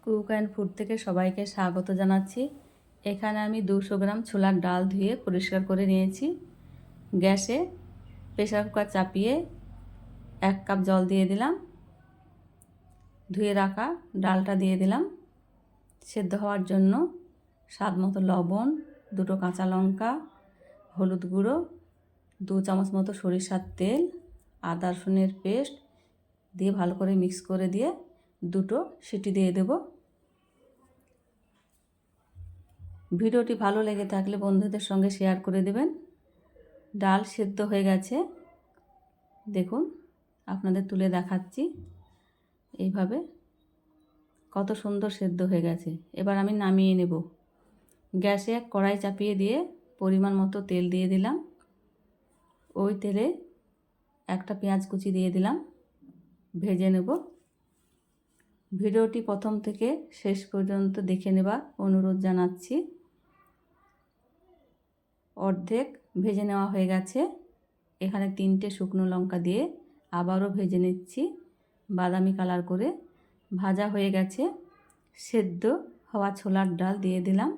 Cook and food থেকে সবাইকে স্বাগত জানাচ্ছি। এখানে আমি 200 গ্রাম ছোলার ডাল ধুয়ে পরিষ্কার করে নিয়েছি। গ্যাসে প্রেসার কুকার চাপিয়ে 1 কাপ জল দিয়ে দিলাম। ধুয়ে রাখা ডালটা দিয়ে দিলাম সেদ্ধ হওয়ার জন্য। স্বাদ মতো লবণ, 2টো কাঁচা লঙ্কা, হলুদ গুঁড়ো, 2 চামচ মতো সরিষার তেল, আদা রসুনের পেস্ট দিয়ে ভালো করে মিক্স করে দিয়ে 2টো সিটি দিয়ে দেব। ভিডিওটি ভালো লেগে থাকলে বন্ধুদের সঙ্গে শেয়ার করে দেবেন। ডাল সেদ্ধ হয়ে গেছে, দেখুন আপনাদের তুলে দেখাচ্ছি। এইভাবে কত সুন্দর সেদ্ধ হয়ে গেছে। এবার আমি নামিয়ে নেব। গ্যাসে এক কড়াই চাপিয়ে দিয়ে পরিমাণ মতো তেল দিয়ে দিলাম। ওই তেলে একটা পেঁয়াজ কুচি দিয়ে দিলাম, ভেজে নেব। ভিডিওটি প্রথম থেকে শেষ পর্যন্ত দেখে নেবার অনুরোধ জানাচ্ছি। অর্ধেক ভেজে নেওয়া হয়ে গেছে। এখানে 3টে শুকনো লঙ্কা দিয়ে আবারও ভেজে নিচ্ছি বাদামি কালার করে। ভাজা হয়ে গেছে। সেদ্ধ হওয়া ছোলার ডাল দিয়ে দিলাম।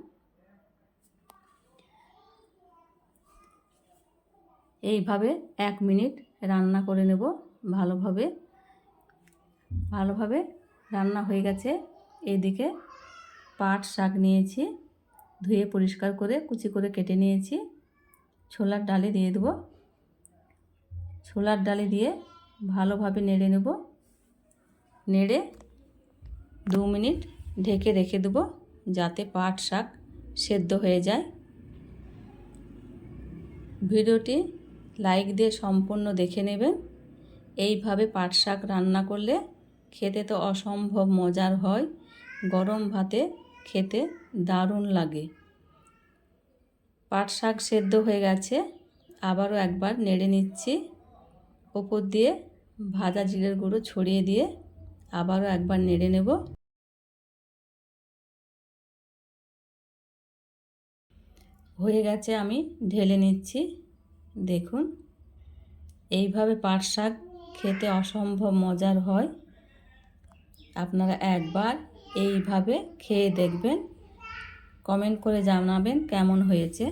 এইভাবে 1 মিনিট রান্না করে নেব। ভালোভাবে রান্না হয়ে গেছে। এদিকে পাট শাক নিয়েছি, ধুয়ে পরিষ্কার করে কুচি করে কেটে নিয়েছি। ছোলার ডালে দিয়ে দেব। ছোলার ডালে দিয়ে ভালোভাবে নেড়ে নেব। নেড়ে 2 মিনিট ঢেকে রেখে দেব যাতে পাট শাক সেদ্ধ হয়ে যায়। ভিডিওটি লাইক দিয়ে সম্পূর্ণ দেখে নেবেন। এইভাবে পাট শাক রান্না করলে খেতে তো অসম্ভব মজার হয়। গরম ভাতে খেতে দারুণ লাগে। পাট শাক সেদ্ধ হয়ে গেছে। আবারও একবার নেড়ে নিচ্ছি। ওপর দিয়ে ভাজা জিরের গুঁড়ো ছড়িয়ে দিয়ে আবারও একবার নেড়ে নেব। হয়ে গেছে, আমি ঢেলে নিচ্ছি। দেখুন এইভাবে পাট শাক খেতে অসম্ভব মজার হয়। আপনারা একবার এইভাবে খেয়ে দেখবেন, কমেন্ট করে জানাবেন কেমন হয়েছে।